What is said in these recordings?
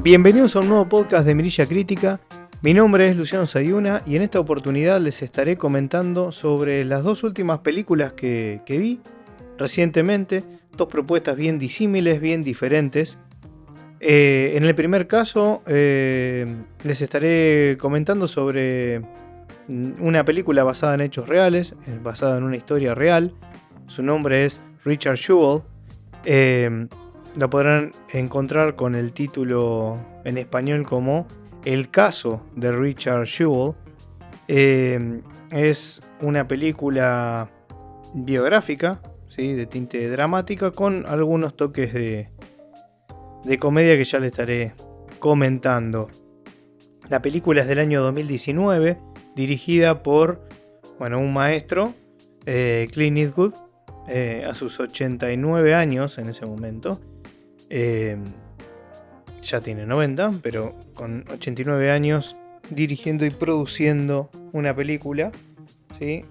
Bienvenidos a un nuevo podcast de Mirilla Crítica. Mi nombre es Luciano Sayuna y en esta oportunidad les estaré comentando sobre las dos últimas películas que vi recientemente. Dos propuestas bien disímiles, bien diferentes. En el primer caso les estaré comentando sobre una película basada en hechos reales, basada en una historia real. Su nombre es Richard Jewell. La podrán encontrar con el título en español como El caso de Richard Jewell. Es una película biográfica, ¿sí? De tinte dramática, con algunos toques de comedia que ya le estaré comentando. La película es del año 2019, dirigida por un maestro, Clint Eastwood, a sus 89 años en ese momento. Ya tiene 90, pero con 89 años dirigiendo y produciendo una película, ¿sí?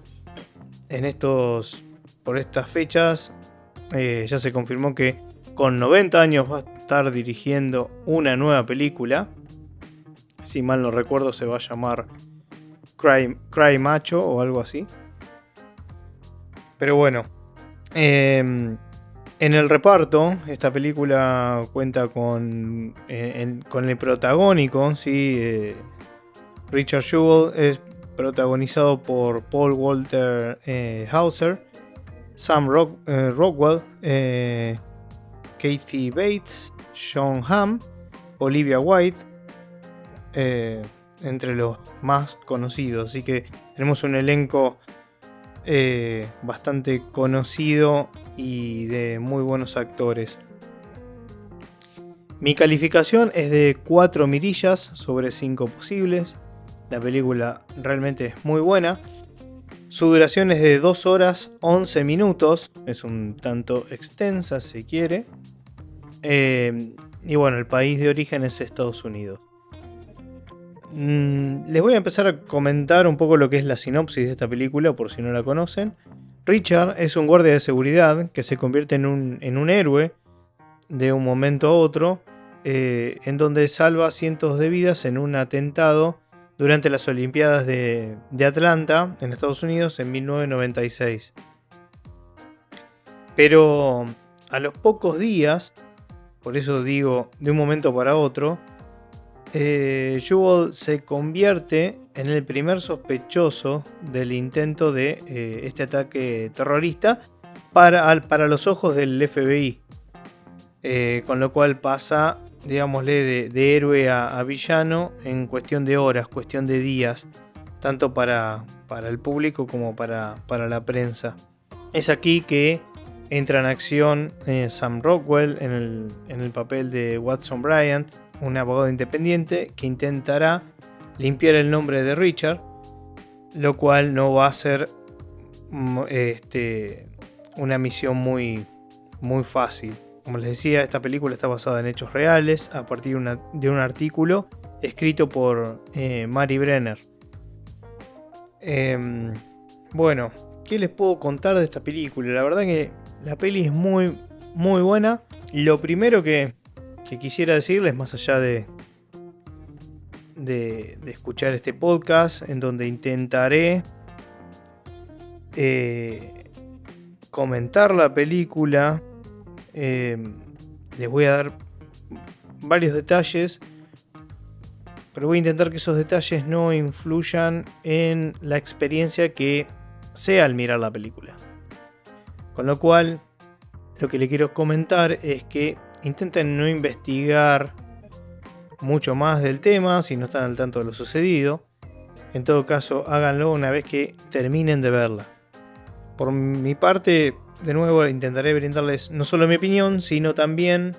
Por estas fechas ya se confirmó que con 90 años va a estar dirigiendo una nueva película. Si mal no recuerdo, se va a llamar Cry Macho o algo así. Pero bueno, en el reparto, esta película cuenta con el protagónico, ¿sí? Richard Jewell es protagonizado por Paul Walter Hauser, Sam Rockwell, Kathy Bates, Jon Hamm, Olivia Wilde, entre los más conocidos. Así que tenemos un elenco bastante conocido y de muy buenos actores. Mi calificación es de 4 mirillas sobre 5 posibles. La película realmente es muy buena. Su duración es de 2 horas 11 minutos. Es un tanto extensa si quiere. Y bueno, el país de origen es Estados Unidos. Les voy a empezar a comentar un poco lo que es la sinopsis de esta película, por si no la conocen. Richard es un guardia de seguridad que se convierte en un héroe de un momento a otro, en donde salva cientos de vidas en un atentado durante las Olimpiadas de Atlanta, en Estados Unidos, en 1996. Pero a los pocos días, por eso digo de un momento para otro, Jewell se convierte en el primer sospechoso del intento de este ataque terrorista para los ojos del FBI. Con lo cual pasa, digámosle, de héroe a villano en cuestión de horas, cuestión de días, tanto para el público como para la prensa. Es aquí que entra en acción Sam Rockwell en el papel de Watson Bryant, un abogado independiente que intentará limpiar el nombre de Richard, lo cual no va a ser una misión muy, muy fácil. Como les decía, esta película está basada en hechos reales a partir de un artículo escrito por Mary Brenner. Bueno, ¿qué les puedo contar de esta película? La verdad que la peli es muy, muy buena. Lo primero que quisiera decirles, más allá de escuchar este podcast, en donde intentaré comentar la película, les voy a dar varios detalles, pero voy a intentar que esos detalles no influyan en la experiencia que sea al mirar la película. Con lo cual, lo que le quiero comentar es que intenten no investigar mucho más del tema si no están al tanto de lo sucedido. En todo caso, háganlo una vez que terminen de verla. Por mi parte, de nuevo, intentaré brindarles no solo mi opinión, sino también,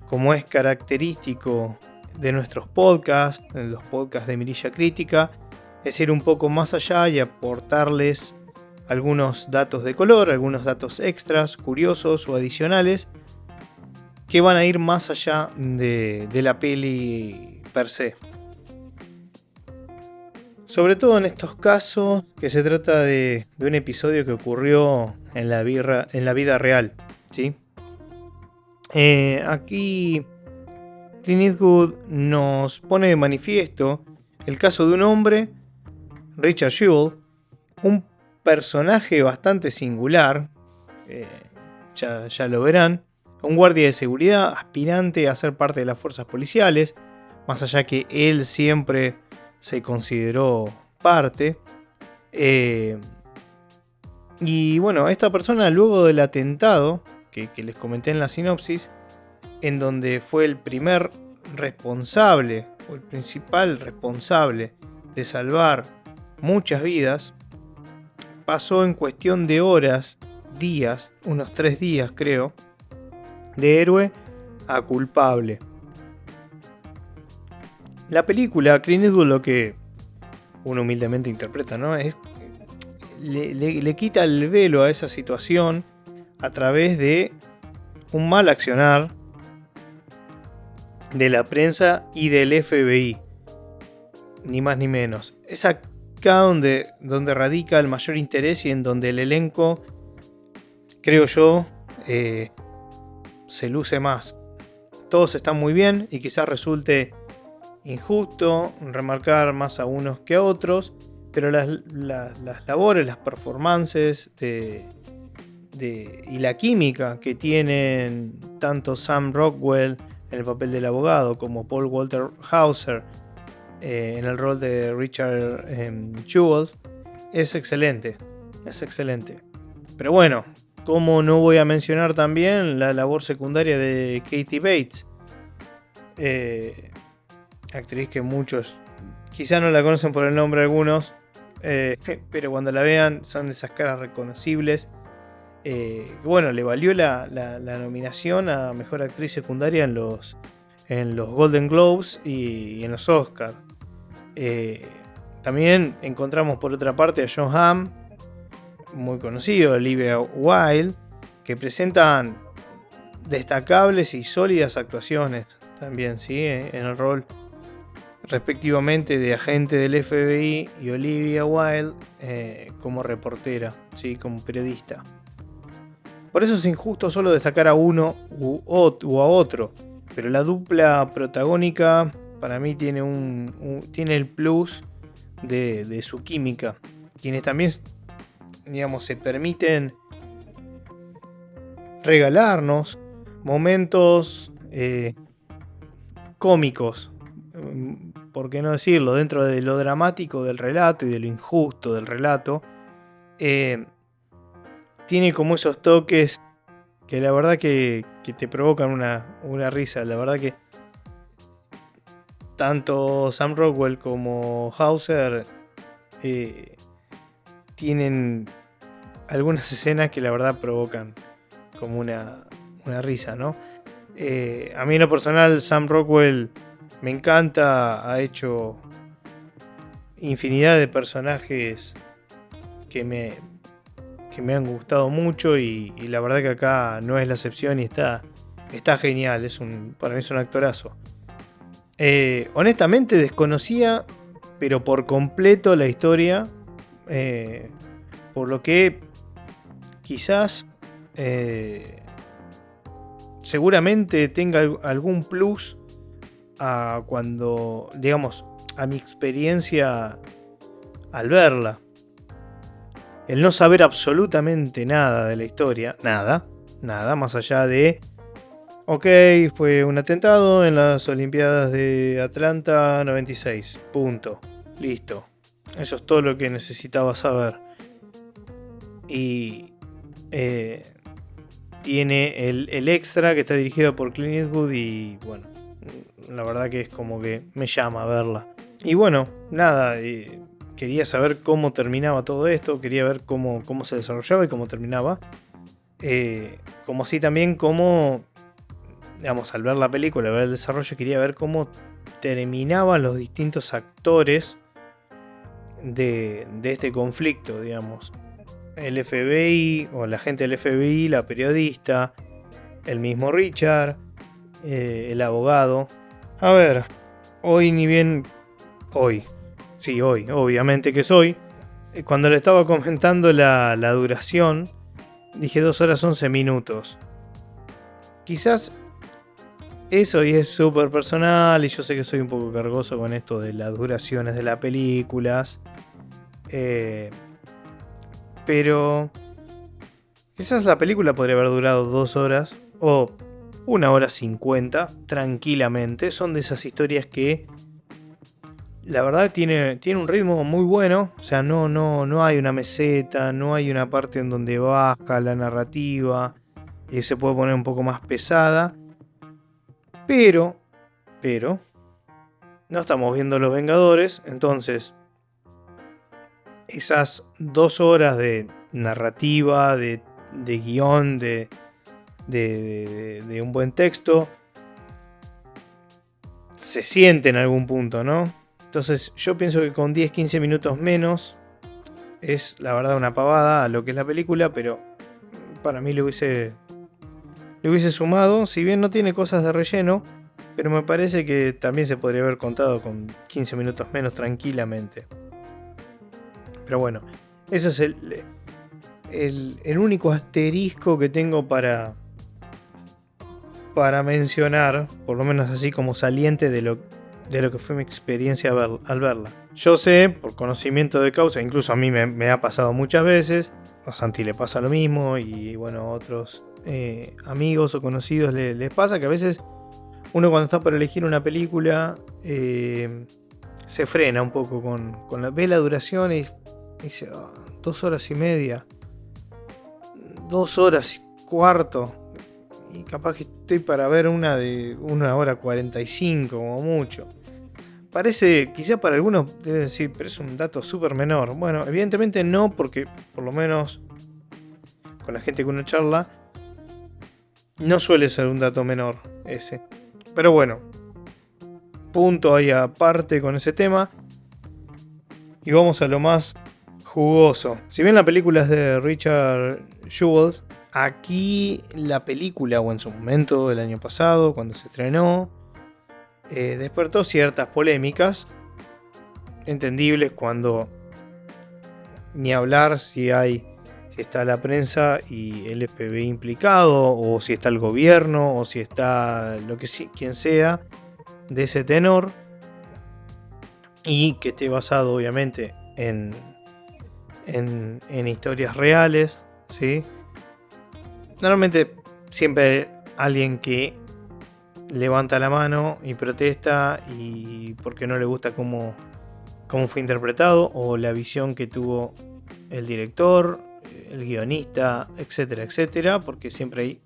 como es característico de nuestros podcasts, en los podcasts de Mirilla Crítica, es ir un poco más allá y aportarles algunos datos de color, algunos datos extras, curiosos o adicionales, que van a ir más allá de la peli per se. Sobre todo en estos casos que se trata de un episodio que ocurrió en la vida real, ¿sí? Aquí Clint Eastwood nos pone de manifiesto el caso de un hombre, Richard Jewell, un personaje bastante singular, ya lo verán, un guardia de seguridad aspirante a ser parte de las fuerzas policiales, más allá que él siempre se consideró parte. Y bueno, esta persona, luego del atentado que les comenté en la sinopsis, en donde fue el primer responsable o el principal responsable de salvar muchas vidas, pasó en cuestión de horas, días, unos 3 días creo, de héroe a culpable. La película, Clint Eastwood, lo que uno humildemente interpreta, ¿no? Es le quita el velo a esa situación a través de un mal accionar de la prensa y del FBI, ni más ni menos. Es acá donde radica el mayor interés y en donde el elenco, creo yo, se luce más. Todos están muy bien y quizás resulte injusto remarcar más a unos que a otros, pero las labores, las performances y la química que tienen tanto Sam Rockwell en el papel del abogado como Paul Walter Hauser en el rol de Richard Jewell es excelente. Pero bueno, ¿cómo no voy a mencionar también la labor secundaria de Kathy Bates? Actriz que muchos quizá no la conocen por el nombre algunos, pero cuando la vean son esas caras reconocibles. Bueno, le valió la nominación a Mejor Actriz Secundaria en los Golden Globes y en los Oscars. También encontramos por otra parte a Jon Hamm, muy conocido, Olivia Wilde, que presentan destacables y sólidas actuaciones también, ¿sí? En el rol respectivamente de agente del FBI y Olivia Wilde como reportera, ¿sí? Como periodista. Por eso es injusto solo destacar a uno u a otro, pero la dupla protagónica para mí tiene el plus de su química, quienes también, digamos, se permiten regalarnos momentos cómicos, por qué no decirlo, dentro de lo dramático del relato y de lo injusto del relato. Tiene como esos toques que la verdad que te provocan una risa. La verdad que tanto Sam Rockwell como Hauser tienen algunas escenas que la verdad provocan como una risa, ¿no? A mí en lo personal Sam Rockwell me encanta, ha hecho infinidad de personajes que me han gustado mucho y la verdad que acá no es la excepción y está genial, para mí es un actorazo. Honestamente desconocía, pero por completo la historia, por lo que quizás seguramente tenga algún plus cuando, digamos, a mi experiencia al verla. El no saber absolutamente nada de la historia, nada, más allá de, ok, fue un atentado en las Olimpiadas de Atlanta 96, punto, listo. Eso es todo lo que necesitaba saber. Y tiene el extra que está dirigido por Clint Eastwood y bueno, la verdad que es como que me llama a verla. Y bueno, nada, quería saber cómo terminaba todo esto, quería ver cómo se desarrollaba y cómo terminaba. Como así también cómo, digamos, al ver la película, al ver el desarrollo, quería ver cómo terminaban los distintos actores de este conflicto, digamos. El FBI o la gente del FBI, la periodista, el mismo Richard, el abogado. A ver, hoy, obviamente que es hoy. Cuando le estaba comentando la duración, dije 2 horas 11 minutos. Quizás eso, y es súper personal, y yo sé que soy un poco cargoso con esto de las duraciones de las películas. Pero quizás la película podría haber durado 2 horas o 1 hora 50 tranquilamente. Son de esas historias que la verdad tiene un ritmo muy bueno. O sea, no hay una meseta, no hay una parte en donde baja la narrativa y se puede poner un poco más pesada. Pero, no estamos viendo Los Vengadores, entonces esas 2 horas de narrativa, de guión, de un buen texto, se siente en algún punto, ¿no? Entonces yo pienso que con 10-15 minutos menos es la verdad una pavada a lo que es la película, pero para mí le hubiese sumado, si bien no tiene cosas de relleno, pero me parece que también se podría haber contado con 15 minutos menos tranquilamente. Pero bueno, ese es el único asterisco que tengo para mencionar, por lo menos así como saliente de lo que fue mi experiencia al verla. Yo sé, por conocimiento de causa, incluso a mí me ha pasado muchas veces, a Santi le pasa lo mismo, y bueno, a otros amigos o conocidos les pasa que a veces uno cuando está por elegir una película se frena un poco ve la duración y dice 2 horas y media, 2 horas y cuarto, y capaz que estoy para ver una de 1 hora 45 como mucho. Parece, quizá para algunos debe decir, pero es un dato súper menor. Bueno, evidentemente no, porque por lo menos con la gente que uno charla, no suele ser un dato menor ese. Pero bueno, punto ahí aparte con ese tema. Y vamos a lo más jugoso. Si bien la película es de Richard Jewell, aquí la película, o en su momento, el año pasado, cuando se estrenó, despertó ciertas polémicas entendibles, cuando ni hablar si está la prensa y el FBI implicado, o si está el gobierno, o si está quien sea de ese tenor, y que esté basado obviamente en historias reales, ¿sí? Normalmente siempre hay alguien que levanta la mano y protesta y porque no le gusta cómo fue interpretado, o la visión que tuvo el director, el guionista, etcétera, etcétera, porque siempre hay,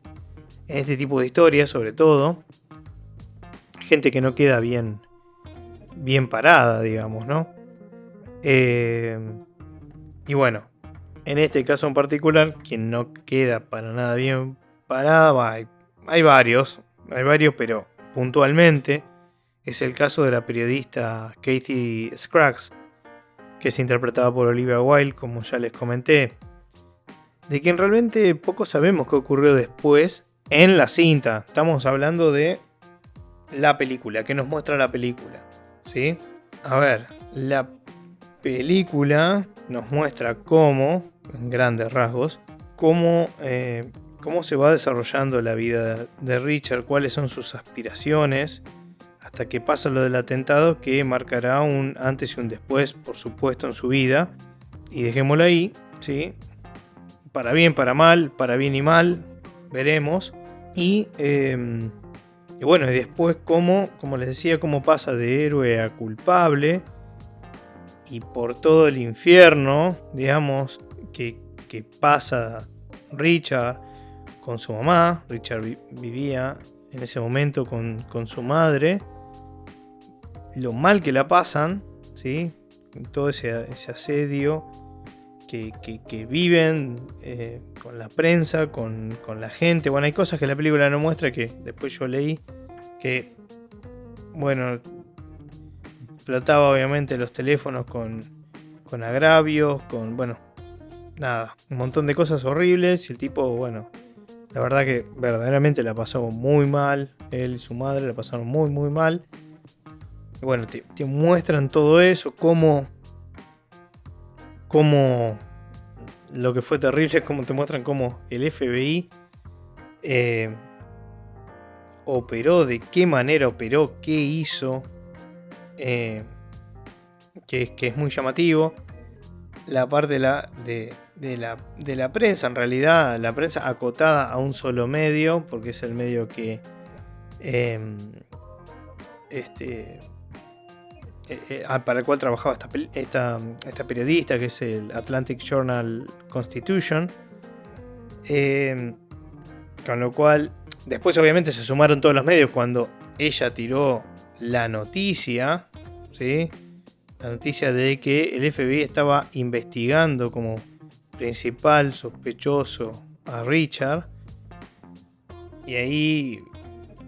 en este tipo de historias sobre todo, gente que no queda bien parada, digamos, ¿no? Y bueno, en este caso en particular, quien no queda para nada bien parada, hay varios, pero puntualmente es el caso de la periodista Kathy Scruggs, que es interpretada por Olivia Wilde, como ya les comenté, de quien realmente poco sabemos qué ocurrió después en la cinta. Estamos hablando de la película, que nos muestra la película, ¿sí? A ver, la película nos muestra cómo, en grandes rasgos, cómo se va desarrollando la vida de Richard, cuáles son sus aspiraciones, hasta que pasa lo del atentado, que marcará un antes y un después, por supuesto, en su vida. Y dejémoslo ahí, ¿sí? Para bien, para mal, para bien y mal, veremos. Y bueno, y después como les decía, cómo pasa de héroe a culpable, y por todo el infierno, digamos, que pasa Richard con su mamá. Richard vivía en ese momento con su madre, lo mal que la pasan, ¿sí? Todo ese asedio que viven con la prensa, con la gente. Bueno, hay cosas que la película no muestra, que después yo leí, que, bueno, explotaba obviamente los teléfonos con agravios, bueno, nada, un montón de cosas horribles, y el tipo, bueno, la verdad que verdaderamente la pasó muy mal. Él y su madre la pasaron muy, muy mal. Y bueno, te muestran todo eso, cómo lo que fue terrible, es como te muestran cómo el FBI operó, de qué manera operó, qué hizo, que es muy llamativo. La parte de la prensa, en realidad, la prensa acotada a un solo medio, porque es el medio que para el cual trabajaba esta periodista, que es el Atlantic Journal Constitution. Con lo cual, después obviamente se sumaron todos los medios cuando ella tiró la noticia, ¿sí? La noticia de que el FBI estaba investigando como principal sospechoso a Richard. Y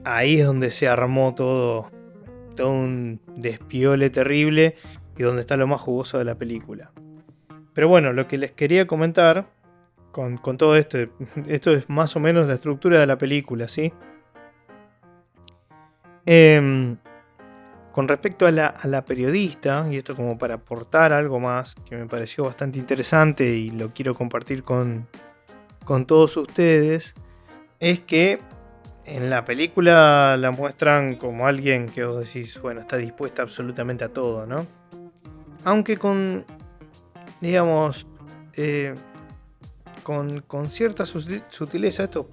ahí es donde se armó todo un despiole terrible y donde está lo más jugoso de la película. Pero bueno, lo que les quería comentar con todo esto es más o menos la estructura de la película, ¿sí? Con respecto a la periodista, y esto como para aportar algo más que me pareció bastante interesante y lo quiero compartir con todos ustedes, es que en la película la muestran como alguien que vos decís, bueno, está dispuesta absolutamente a todo, ¿no? Aunque con, digamos, con cierta sutileza, esto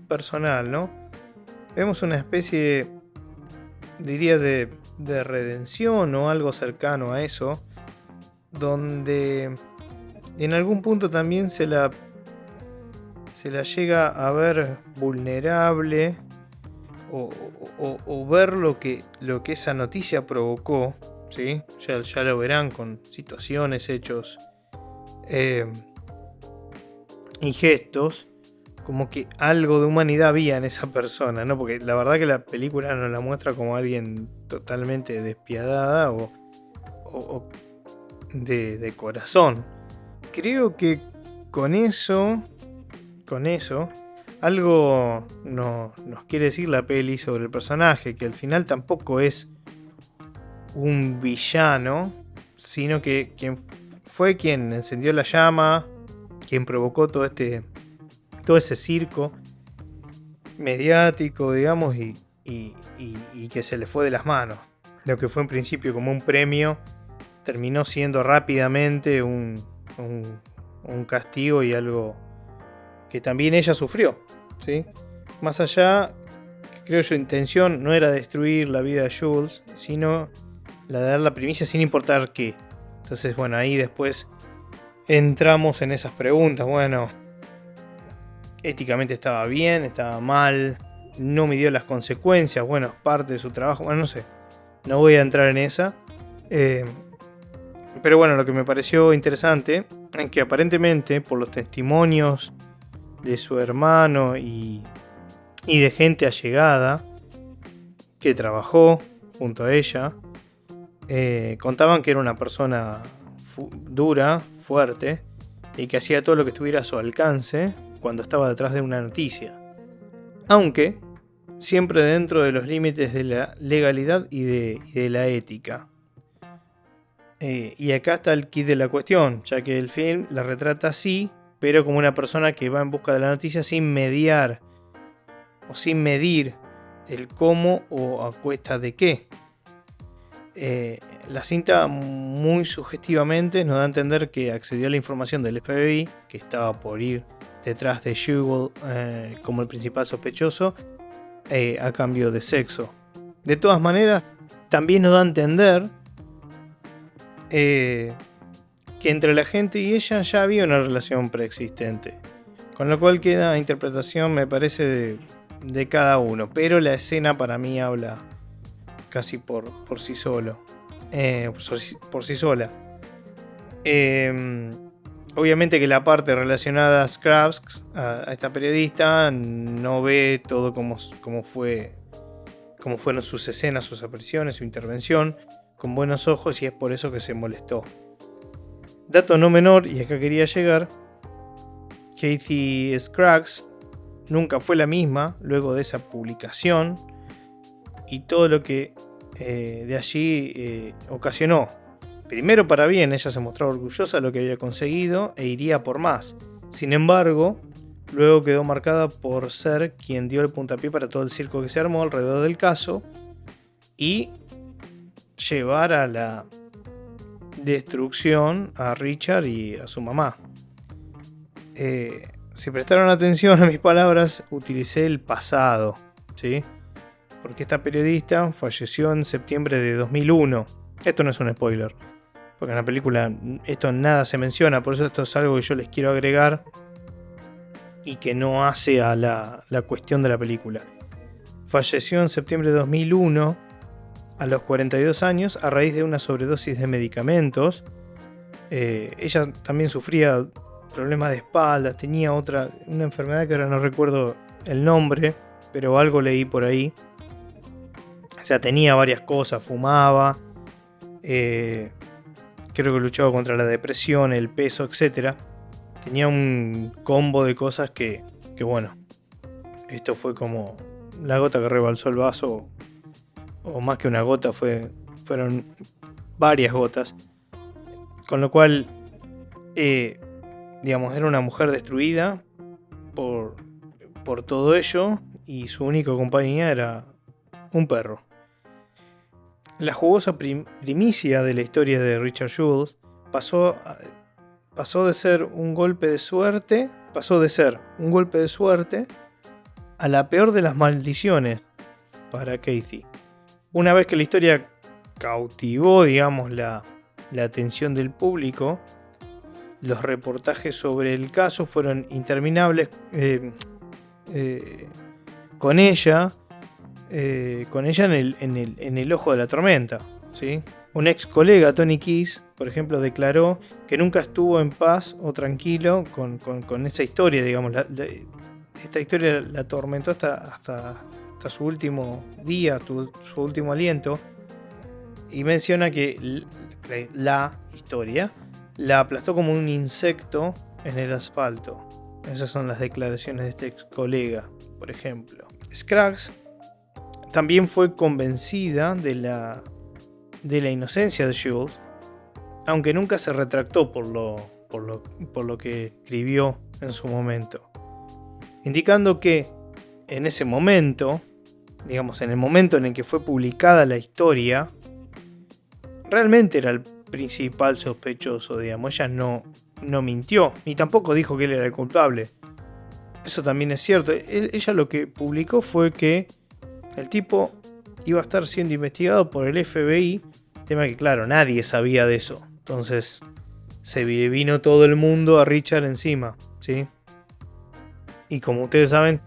personal, ¿no? Vemos una especie, diría, de redención o algo cercano a eso, donde en algún punto también se la llega a ver vulnerable o ver lo que esa noticia provocó, ¿sí? Ya lo verán con situaciones, hechos y gestos, como que algo de humanidad había en esa persona, ¿no? Porque la verdad que la película nos la muestra como alguien totalmente despiadada o de corazón. Creo que con eso algo nos quiere decir la peli sobre el personaje, que al final tampoco es un villano, sino que fue quien encendió la llama, quien provocó todo ese circo mediático, digamos, y que se le fue de las manos. Lo que fue en principio como un premio terminó siendo rápidamente un castigo y algo que también ella sufrió, ¿sí? Más allá, creo yo, intención no era destruir la vida de Jules, sino la de dar la primicia sin importar qué. Entonces, bueno, ahí después entramos en esas preguntas. Bueno, éticamente estaba bien, estaba mal, no midió las consecuencias, bueno, es parte de su trabajo, bueno, no sé, no voy a entrar en esa. Pero bueno, lo que me pareció interesante es que aparentemente, por los testimonios de su hermano y de gente allegada que trabajó junto a ella, contaban que era una persona dura, fuerte, y que hacía todo lo que estuviera a su alcance cuando estaba detrás de una noticia, aunque siempre dentro de los límites de la legalidad y de la ética. Y acá está el quid de la cuestión, ya que el film la retrata así, pero como una persona que va en busca de la noticia sin mediar o sin medir el cómo o a cuesta de qué. La cinta muy sugestivamente nos da a entender que accedió a la información del FBI, que estaba por ir detrás de Jewel como el principal sospechoso, a cambio de sexo. De todas maneras, también nos da a entender que entre la gente y ella ya había una relación preexistente, con lo cual queda interpretación, me parece, de cada uno, pero la escena para mí habla casi por sí solo, por sí sola. Obviamente que la parte relacionada a Scrubs, a esta periodista, no ve todo como fueron sus escenas, sus apariciones, su intervención con buenos ojos, y es por eso que se molestó. Dato no menor, y acá quería llegar, Kathy Scruggs nunca fue la misma luego de esa publicación y todo lo que de allí ocasionó. Primero, para bien, ella se mostraba orgullosa de lo que había conseguido e iría por más. Sin embargo, luego quedó marcada por ser quien dio el puntapié para todo el circo que se armó alrededor del caso y llevar a la destrucción a Richard y a su mamá. Si prestaron atención a mis palabras, utilicé el pasado, ¿sí? Porque esta periodista falleció en septiembre de 2001. Esto no es un spoiler, porque en la película esto nada se menciona, por eso esto es algo que yo les quiero agregar y que no hace a la cuestión de la película. Falleció en septiembre de 2001 a los 42 años a raíz de una sobredosis de medicamentos. Ella también sufría problemas de espalda, tenía una enfermedad que ahora no recuerdo el nombre, pero algo leí por ahí. O sea, tenía varias cosas, fumaba, creo que luchaba contra la depresión, el peso, etc. Tenía un combo de cosas que bueno, esto fue como la gota que rebalsó el vaso, o más que una gota, fueron varias gotas. Con lo cual, digamos, era una mujer destruida por todo ello, y su única compañía era un perro. La jugosa primicia de la historia de Richard Jules pasó de ser un golpe de suerte a la peor de las maldiciones para Kathy. Una vez que la historia cautivó, digamos, la atención del público, los reportajes sobre el caso fueron interminables, con ella en el ojo de la tormenta, ¿sí? Un ex colega, Tony Keys, por ejemplo, declaró que nunca estuvo en paz o tranquilo con esa historia, digamos. Esta historia la atormentó hasta su último día, su último aliento, y menciona que la historia la aplastó como un insecto en el asfalto. Esas son las declaraciones de este ex colega, por ejemplo. Scruggs también fue convencida de la inocencia de Jules, aunque nunca se retractó por lo que escribió en su momento, indicando que en ese momento, digamos, en el momento en el que fue publicada la historia, realmente era el principal sospechoso, digamos. Ella no mintió, ni tampoco dijo que él era el culpable. Eso también es cierto. Ella lo que publicó fue que el tipo iba a estar siendo investigado por el FBI, tema que, claro, nadie sabía de eso. Entonces se vino todo el mundo a Richard encima, ¿sí? Y como ustedes saben,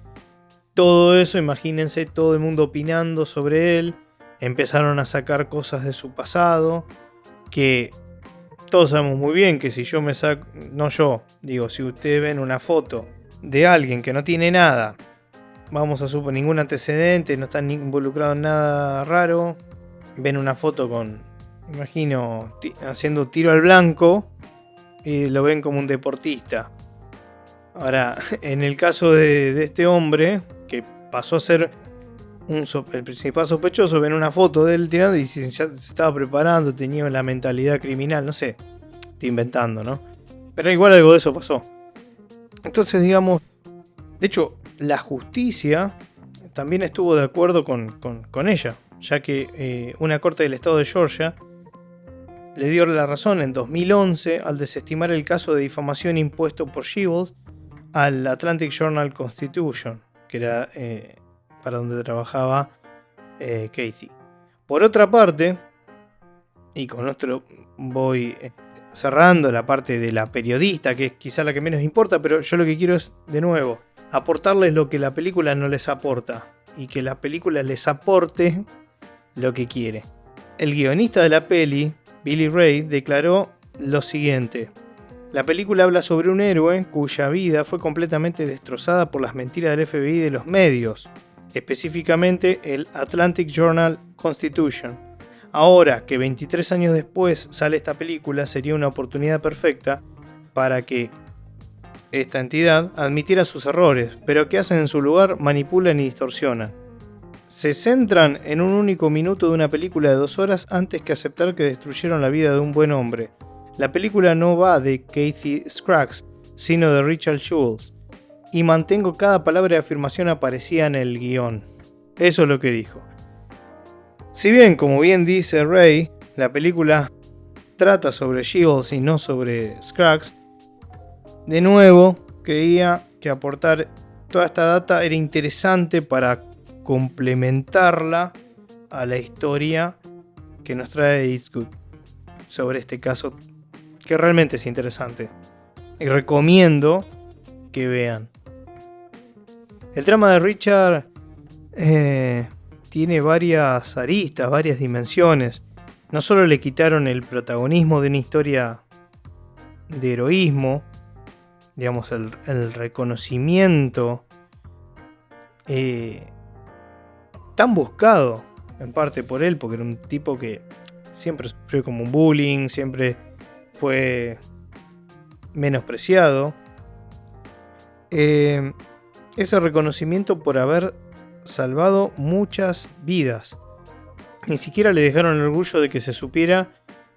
todo eso, imagínense, todo el mundo opinando sobre él. Empezaron a sacar cosas de su pasado, que todos sabemos muy bien que si yo me saco, no yo, digo, si ustedes ven una foto de alguien que no tiene nada, vamos a suponer ningún antecedente, no está involucrado en nada raro, ven una foto con, imagino, haciendo tiro al blanco, y lo ven como un deportista. Ahora, en el caso de este hombre, que pasó a ser el principal sospechoso, ven una foto de él tirando y dicen, ya se estaba preparando, tenía la mentalidad criminal, no sé, estoy inventando, ¿no? Pero igual algo de eso pasó. Entonces, digamos, de hecho, la justicia también estuvo de acuerdo con ella, ya que una corte del estado de Georgia le dio la razón en 2011 al desestimar el caso de difamación impuesto por Shields al Atlantic Journal-Constitution, que era para donde trabajaba Kathy. Por otra parte, y con esto voy cerrando la parte de la periodista, que es quizá la que menos importa, pero yo lo que quiero es, de nuevo, aportarles lo que la película no les aporta, y que la película les aporte lo que quiere. El guionista de la peli, Billy Ray, declaró lo siguiente: la película habla sobre un héroe cuya vida fue completamente destrozada por las mentiras del FBI y de los medios, específicamente el Atlantic Journal-Constitution. Ahora que 23 años después sale esta película, sería una oportunidad perfecta para que esta entidad admitiera sus errores, pero ¿qué hacen en su lugar? Manipulan y distorsionan. Se centran en un único minuto de una película de 2 horas antes que aceptar que destruyeron la vida de un buen hombre. La película no va de Kathy Scruggs, sino de Richard Jules. y mantengo cada palabra de afirmación aparecida en el guión. Eso es lo que dijo. Si bien, como bien dice Ray, la película trata sobre Shields y no sobre Scruggs, de nuevo creía que aportar toda esta data era interesante para complementarla a la historia que nos trae Eastwood sobre este caso, que realmente es interesante y recomiendo que vean. El trama de Richard tiene varias aristas, varias dimensiones. No solo le quitaron el protagonismo de una historia de heroísmo, digamos el reconocimiento tan buscado en parte por él, porque era un tipo que siempre sufrió como un bullying, siempre fue menospreciado. Ese reconocimiento por haber salvado muchas vidas. Ni siquiera le dejaron el orgullo de que se supiera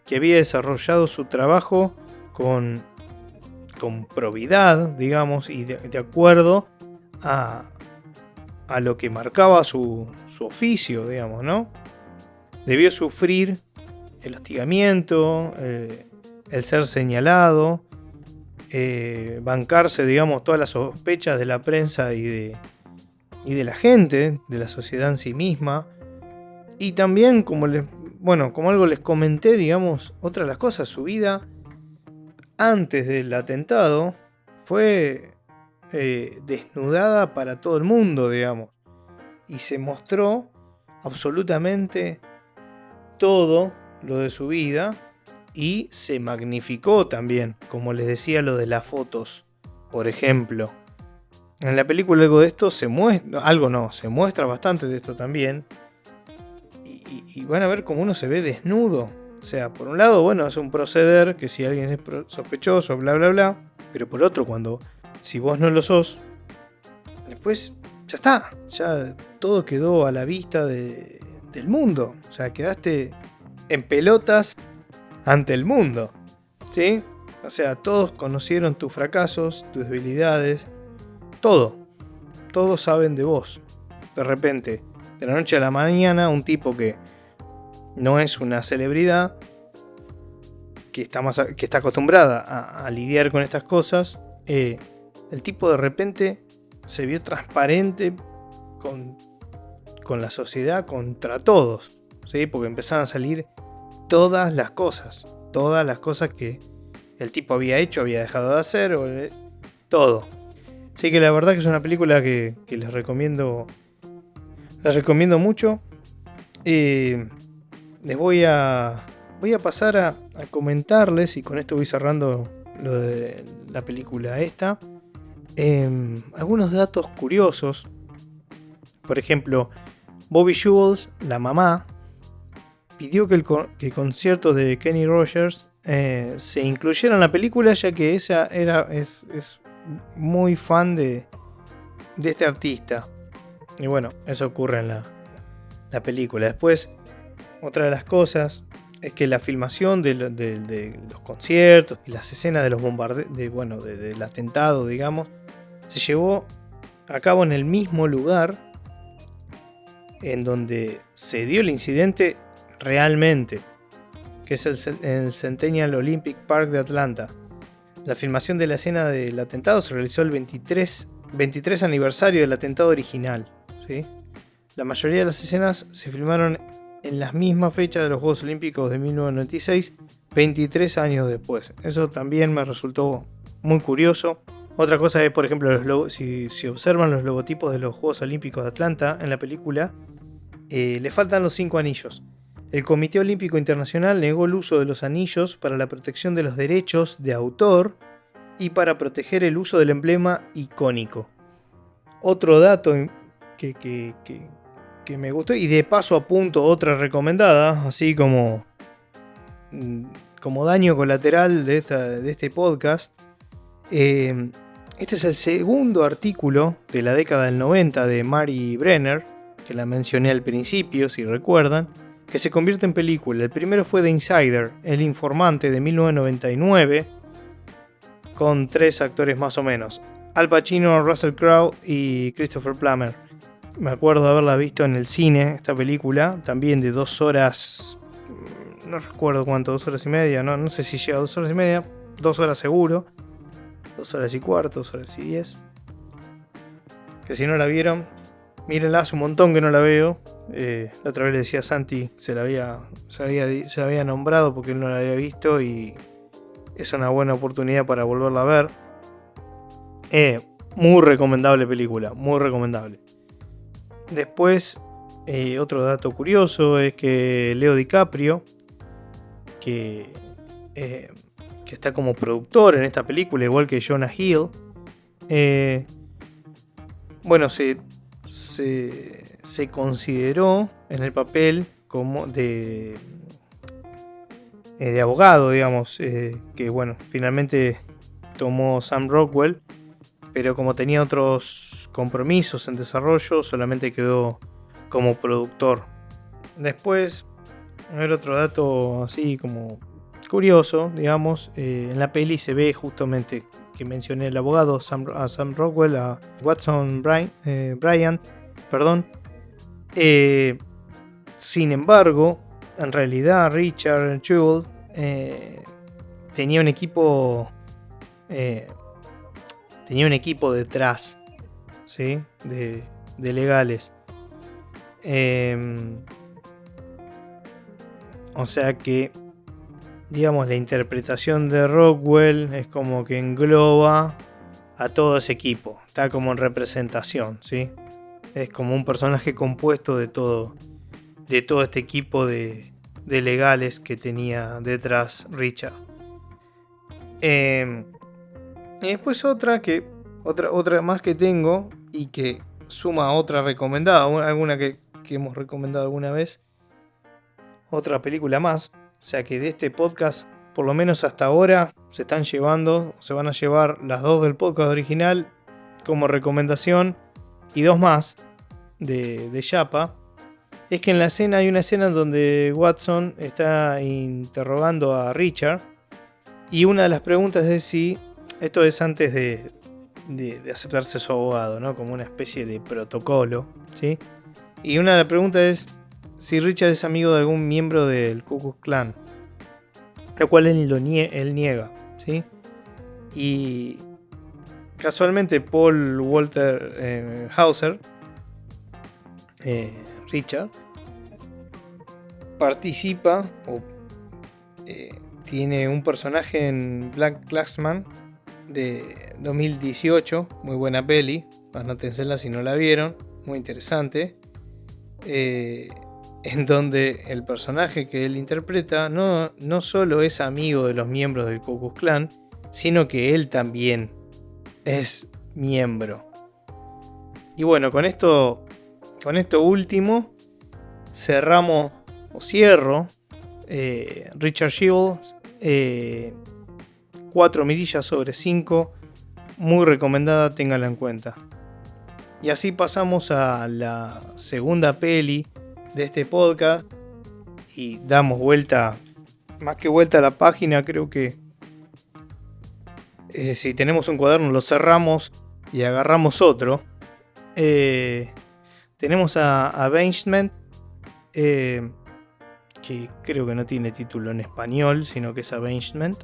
que había desarrollado su trabajo con probidad, digamos, y de acuerdo a lo que marcaba su oficio, digamos, ¿no? Debió sufrir el hostigamiento, el ser señalado, bancarse, digamos, todas las sospechas de la prensa y de la gente, de la sociedad en sí misma. Y también, como algo les comenté, digamos, otra de las cosas, su vida antes del atentado fue desnudada para todo el mundo, digamos. Y se mostró absolutamente todo lo de su vida y se magnificó también, como les decía, lo de las fotos, por ejemplo. En la película algo de esto se muestra bastante de esto también. Y van a ver cómo uno se ve desnudo. O sea, por un lado, es un proceder que si alguien es sospechoso, bla, bla, bla. Pero por otro, si vos no lo sos, después ya está. Ya todo quedó a la vista del mundo. O sea, quedaste en pelotas ante el mundo. ¿Sí? O sea, todos conocieron tus fracasos, tus debilidades. Todo. Todos saben de vos. De repente, de la noche a la mañana, un tipo que no es una celebridad, que está acostumbrada a lidiar con estas cosas, el tipo de repente se vio transparente con la sociedad contra todos, ¿sí? Porque empezaron a salir todas las cosas que el tipo había hecho, había dejado de hacer, todo. Así que la verdad que es una película que les recomiendo mucho. Les voy a pasar a comentarles, y con esto voy cerrando lo de la película esta, algunos datos curiosos. Por ejemplo, Bobby Jewells, la mamá, pidió que el concierto de Kenny Rogers se incluyera en la película, ya que ella es muy fan de este artista. Y bueno, eso ocurre en la película. Después, otra de las cosas es que la filmación de los conciertos y las escenas de los bombardeos, del atentado, digamos, se llevó a cabo en el mismo lugar en donde se dio el incidente realmente, que es el Centennial Olympic Park de Atlanta. La filmación de la escena del atentado se realizó el 23 aniversario del atentado original, ¿sí? La mayoría de las escenas se filmaron en las mismas fechas de los Juegos Olímpicos de 1996, 23 años después. Eso también me resultó muy curioso. Otra cosa es, por ejemplo, si observan los logotipos de los Juegos Olímpicos de Atlanta en la película, le faltan los 5 anillos. El Comité Olímpico Internacional negó el uso de los anillos para la protección de los derechos de autor y para proteger el uso del emblema icónico. Otro dato que me gustó, y de paso apunto otra recomendada, así como daño colateral de este podcast. Este es el segundo artículo de la década del 90 de Mary Brenner, que la mencioné al principio, si recuerdan, que se convierte en película. El primero fue The Insider, El Informante, de 1999, con 3 actores más o menos. Al Pacino, Russell Crowe y Christopher Plummer. Me acuerdo de haberla visto en el cine, esta película, también de 2 horas, no recuerdo cuánto, 2 horas y media, no sé si llega a 2 horas y media, 2 horas seguro, 2 horas y cuarto, 2 horas y 10. Que si no la vieron, mírenla, hace un montón que no la veo. La otra vez le decía a Santi, se la había nombrado porque él no la había visto y es una buena oportunidad para volverla a ver. Muy recomendable película, muy recomendable. Después, otro dato curioso es que Leo DiCaprio, que está como productor en esta película, igual que Jonah Hill, bueno, se consideró en el papel como de abogado, digamos, que bueno, finalmente tomó Sam Rockwell, pero como tenía otros compromisos en desarrollo, solamente quedó como productor. Después, a ver, otro dato así como curioso, digamos, en la peli se ve justamente que mencioné el abogado a Sam Rockwell, a Watson Bryant, perdón. Sin embargo, en realidad Richard Jewell tenía un equipo detrás, ¿sí? de legales. O sea que, digamos, la interpretación de Rockwell es como que engloba a todo ese equipo. Está como en representación, ¿sí? Es como un personaje compuesto de todo este equipo de legales que tenía detrás Richard. Y después otra más que tengo y que suma a otra recomendada, alguna que hemos recomendado alguna vez. Otra película más. O sea que de este podcast, por lo menos hasta ahora, se van a llevar las 2 del podcast original como recomendación y 2 más de Yapa. Es que en la escena hay una escena en donde Watson está interrogando a Richard y una de las preguntas es si, esto es antes de aceptarse su abogado, ¿no? Como una especie de protocolo, ¿sí? Y una de las preguntas es si Richard es amigo de algún miembro del Ku Klux Klan, lo cual él niega, ¿sí? Y casualmente Paul Walter Hauser, Richard, participa o tiene un personaje en BlacKkKlansman de 2018, muy buena peli, anótensela si no la vieron, muy interesante, en donde el personaje que él interpreta no solo es amigo de los miembros del Ku Klux Klan, sino que él también es miembro. Y bueno, con esto último cierro Richard Jewell, 4 mirillas sobre 5, muy recomendada, ténganla en cuenta. Y así pasamos a la segunda peli de este podcast y damos más que vuelta a la página, creo que si tenemos un cuaderno lo cerramos y agarramos otro. Tenemos a Avengement, que creo que no tiene título en español, sino que es Avengement.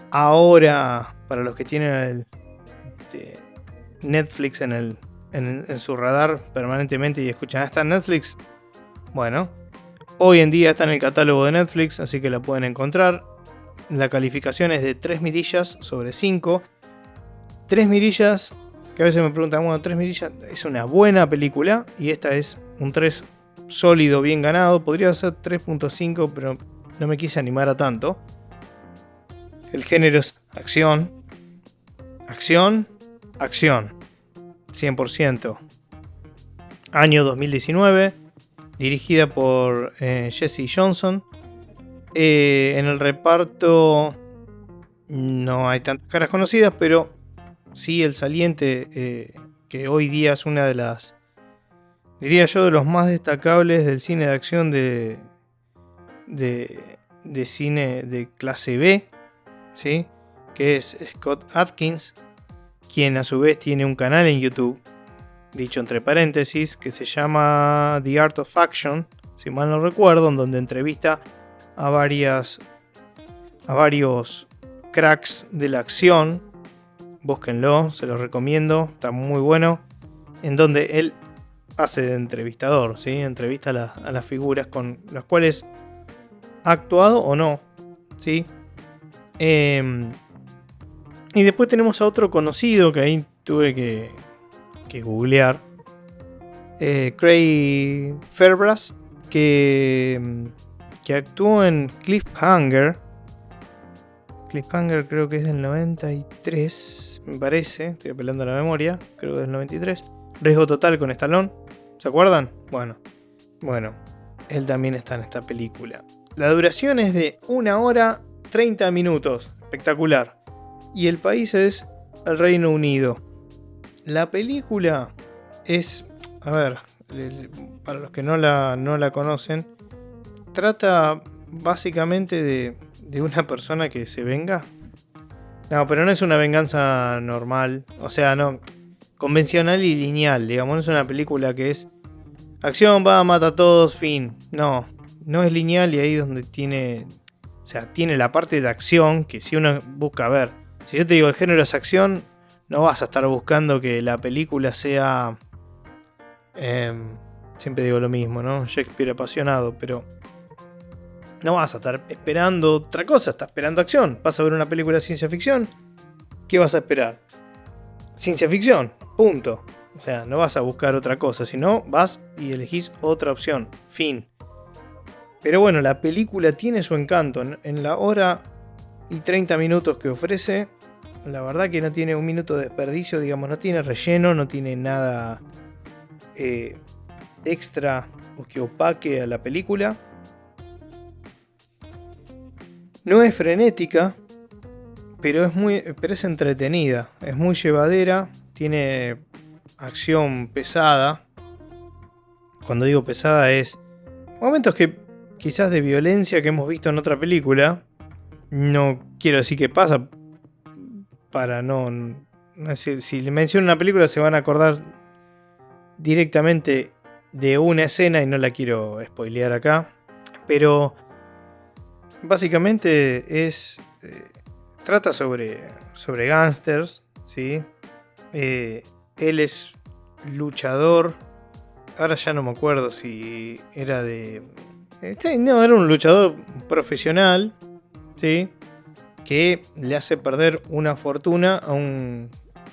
Ahora, para los que tienen Netflix en su radar permanentemente y escuchan, ¿está en Netflix? Bueno, hoy en día está en el catálogo de Netflix, así que la pueden encontrar. La calificación es de 3 mirillas sobre 5. 3 mirillas, que a veces me preguntan, bueno, 3 mirillas es una buena película, y esta es un 3 sólido, bien ganado. Podría ser 3.5, pero no me quise animar a tanto. El género es acción. Acción. 100%. Año 2019. Dirigida por Jesse Johnson. En el reparto no hay tantas caras conocidas, pero sí el saliente, que hoy día es una de las, diría yo, de los más destacables del cine de acción de cine de clase B, ¿sí? Que es Scott Adkins, quien a su vez tiene un canal en YouTube, dicho entre paréntesis, que se llama The Art of Action, si mal no recuerdo, en donde entrevista a varios cracks de la acción. Búsquenlo, se los recomiendo, está muy bueno. En donde él hace de entrevistador, ¿sí? Entrevista a las figuras con las cuales ha actuado o no, ¿sí? Y después tenemos a otro conocido que ahí tuve que googlear. Craig Fairbrass, que actuó en Cliffhanger. Cliffhanger creo que es del 93, me parece. Estoy apelando a la memoria, creo que es del 93. Riesgo Total con Stallone, ¿se acuerdan? Bueno, él también está en esta película. La duración es de 1 hora 30 minutos, espectacular. Y el país es el Reino Unido. La película es, a ver, para los que no la conocen, trata básicamente de una persona que se venga. No, pero no es una venganza normal, o sea, no, convencional y lineal, digamos, no es una película que es acción, va, mata a todos, fin. No es lineal, y ahí es donde tiene la parte de acción que si uno busca ver. Si yo te digo el género es acción, no vas a estar buscando que la película sea... siempre digo lo mismo, ¿no? Shakespeare apasionado, pero... no vas a estar esperando otra cosa, estás esperando acción. Vas a ver una película de ciencia ficción, ¿qué vas a esperar? Ciencia ficción, punto. O sea, no vas a buscar otra cosa, sino vas y elegís otra opción, fin. Pero bueno, la película tiene su encanto. En la hora y 30 minutos que ofrece, la verdad que no tiene un minuto de desperdicio, digamos, no tiene relleno, no tiene nada extra o que opaque a la película. No es frenética, pero es entretenida, es muy llevadera, tiene acción pesada. Cuando digo pesada es momentos que quizás de violencia que hemos visto en otra película. No quiero decir que pasa para no decir, si le menciono una película se van a acordar directamente de una escena y no la quiero spoilear acá, pero básicamente trata sobre gángsters, ¿sí? Él es luchador. Ahora ya no me acuerdo si era de... no, era un luchador profesional, ¿sí? Que le hace perder una fortuna a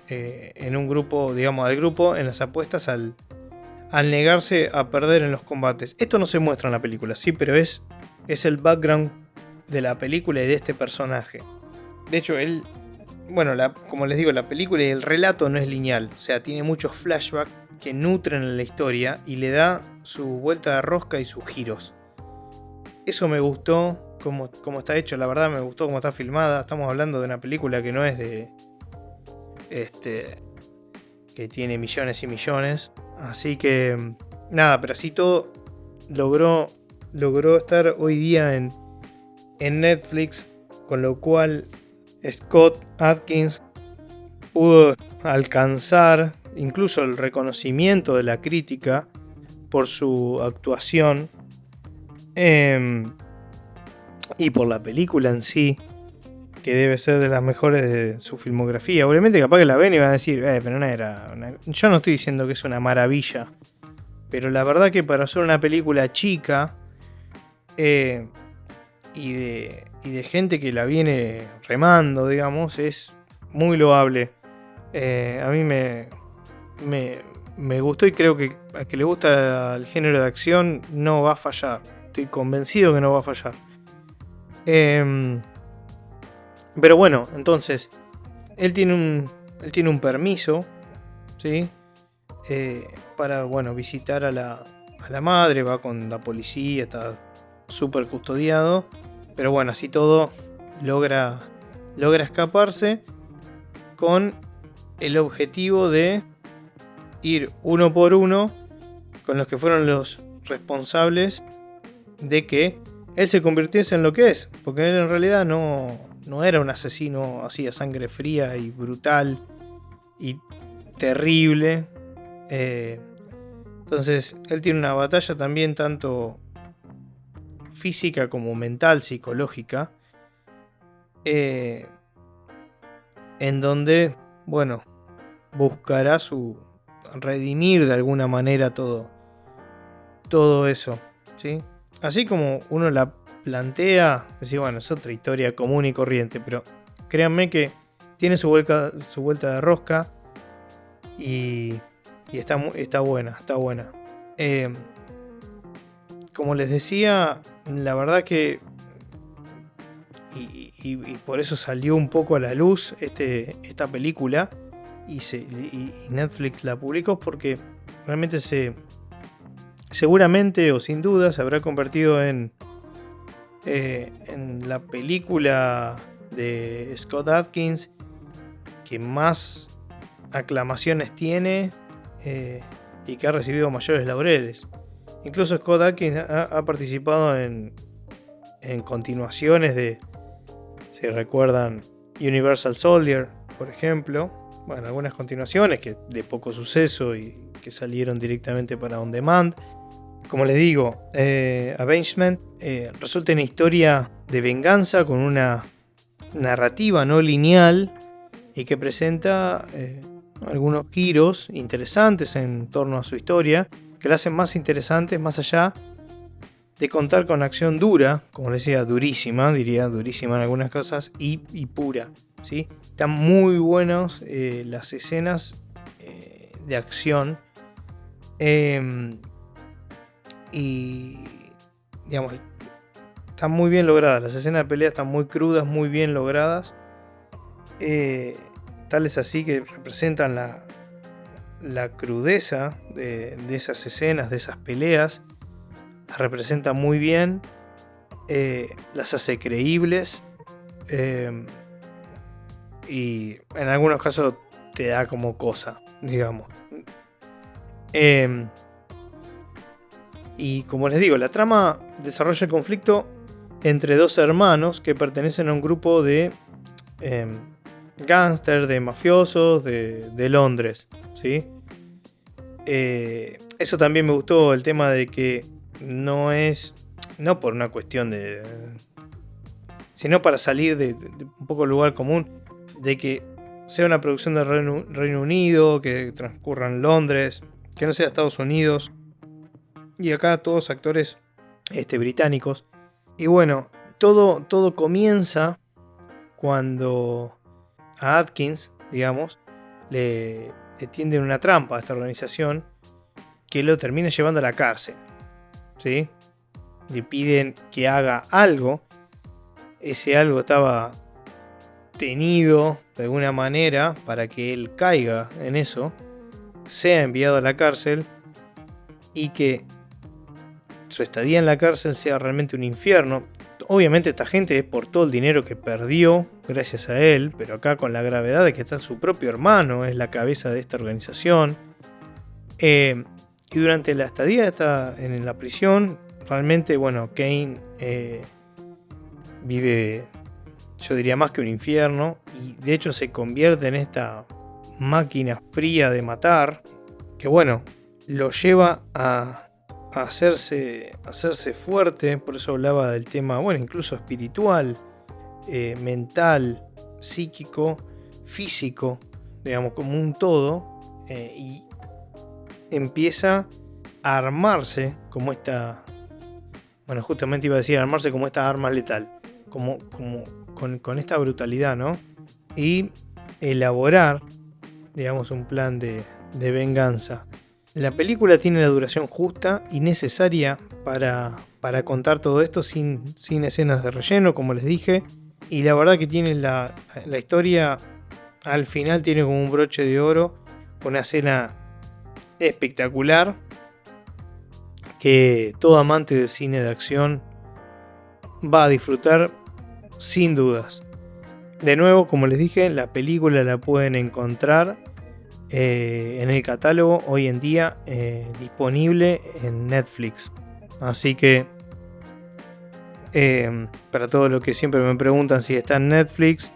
en un grupo, digamos, al grupo en las apuestas al negarse a perder en los combates. Esto no se muestra en la película, sí, pero es el background de la película y de este personaje. De hecho, como les digo, la película y el relato no es lineal. O sea, tiene muchos flashbacks que nutren la historia y le da su vuelta de rosca y sus giros. Eso me gustó, como está hecho, la verdad me gustó cómo está filmada. Estamos hablando de una película que no es de... que tiene millones y millones. Así que... nada, pero así todo logró estar hoy día en Netflix, con lo cual Scott Adkins pudo alcanzar incluso el reconocimiento de la crítica por su actuación y por la película en sí, que debe ser de las mejores de su filmografía. Obviamente capaz que la ven y van a decir, pero no era yo no estoy diciendo que es una maravilla, pero la verdad que para hacer una película chica y de gente que la viene remando, digamos, es muy loable. A mí me gustó, y creo que a que le gusta el género de acción no va a fallar. Estoy convencido que no va a fallar. Pero bueno, entonces él tiene un permiso, ¿sí? Para, bueno, visitar a la madre. Va con la policía, está súper custodiado, pero bueno, así todo logra escaparse con el objetivo de ir uno por uno con los que fueron los responsables de que él se convirtiese en lo que es, porque él en realidad no era un asesino así a sangre fría y brutal y terrible. Entonces él tiene una batalla también tanto física como mental, psicológica, en donde, bueno, buscará redimir de alguna manera todo eso, ¿sí? Así como uno la plantea, decir, bueno, es otra historia común y corriente, pero créanme que tiene su vuelta de rosca y está buena. Como les decía, la verdad que y por eso salió un poco a la luz esta película y Netflix la publicó, porque realmente seguramente o sin duda se habrá convertido en la película de Scott Adkins que más aclamaciones tiene y que ha recibido mayores laureles. Incluso Scott Adkins ha participado en continuaciones de, si recuerdan, Universal Soldier, por ejemplo. Bueno, algunas continuaciones que de poco suceso y que salieron directamente para On Demand. Como les digo, Avengement resulta una historia de venganza con una narrativa no lineal y que presenta algunos giros interesantes en torno a su historia, que la hacen más interesante, más allá de contar con acción dura, como les decía, durísima en algunas cosas, y pura, ¿sí? Están muy buenos las escenas de acción, y digamos, están muy bien logradas. Las escenas de pelea están muy crudas, muy bien logradas, tales así que representan la crudeza de esas escenas, de esas peleas. Las representa muy bien, las hace creíbles, y en algunos casos te da como cosa, digamos. Y como les digo, la trama desarrolla el conflicto entre dos hermanos que pertenecen a un grupo de gángsters, de mafiosos de Londres, ¿sí? Eso también me gustó, el tema de que no por una cuestión sino para salir de un poco el lugar común, de que sea una producción del Reino Unido, que transcurra en Londres, que no sea Estados Unidos, y acá todos actores británicos. Y bueno, todo comienza cuando a Adkins, digamos, le tienden una trampa a esta organización que lo termina llevando a la cárcel, ¿sí? Le piden que haga algo. Ese algo estaba tenido de alguna manera para que él caiga en eso, sea enviado a la cárcel y que su estadía en la cárcel sea realmente un infierno. Obviamente esta gente es por todo el dinero que perdió gracias a él, pero acá con la gravedad de que está su propio hermano, es la cabeza de esta organización. Y durante la estadía en la prisión, realmente, bueno, Kane vive, yo diría, más que un infierno, y de hecho se convierte en esta máquina fría de matar, que bueno, lo lleva a hacerse fuerte. Por eso hablaba del tema, bueno, incluso espiritual, mental, psíquico, físico, digamos, como un todo, y empieza a armarse como esta, bueno, justamente iba a decir armarse como esta arma letal, como con esta brutalidad, ¿no? Y elaborar, digamos, un plan de venganza. La película tiene la duración justa y necesaria para contar todo esto sin escenas de relleno, como les dije. Y la verdad que tiene la historia, al final tiene como un broche de oro, una escena espectacular que todo amante del cine de acción va a disfrutar sin dudas. De nuevo, como les dije, la película la pueden encontrar en el catálogo hoy en día, disponible en Netflix. Así que para todos los que siempre me preguntan si está en Netflix,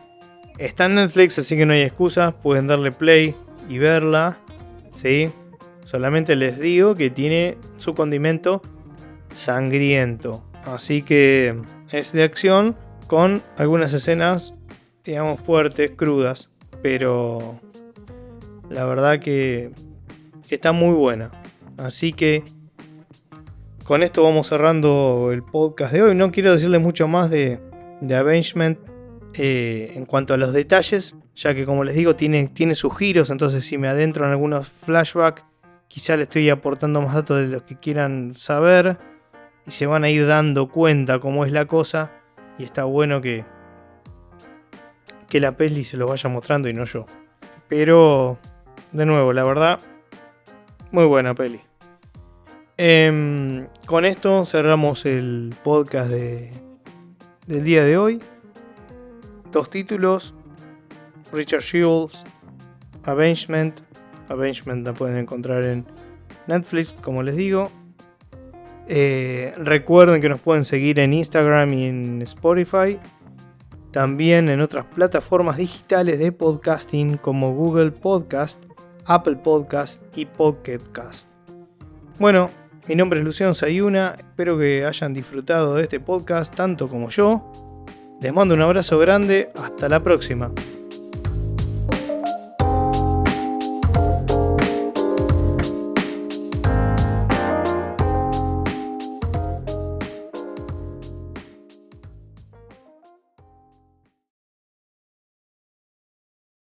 está en Netflix, así que no hay excusas. Pueden darle play y verla, ¿sí? Solamente les digo que tiene su condimento sangriento. Así que es de acción con algunas escenas, digamos, fuertes, crudas. Pero la verdad que está muy buena. Así que con esto vamos cerrando el podcast de hoy. No quiero decirles mucho más de Avengement en cuanto a los detalles, ya que como les digo tiene sus giros. Entonces si me adentro en algunos flashbacks, quizá le estoy aportando más datos de los que quieran saber y se van a ir dando cuenta cómo es la cosa. Y está bueno que la peli se lo vaya mostrando y no yo. Pero de nuevo, la verdad, muy buena peli. Con esto cerramos el podcast del día de hoy. 2 títulos: Richard Shields, Avengement. Avengement la pueden encontrar en Netflix, como les digo. Recuerden que nos pueden seguir en Instagram y en Spotify. También en otras plataformas digitales de podcasting como Google Podcast, Apple Podcast y Pocket Cast. Bueno, mi nombre es Luciano Sayuna. Espero que hayan disfrutado de este podcast tanto como yo. Les mando un abrazo grande. Hasta la próxima.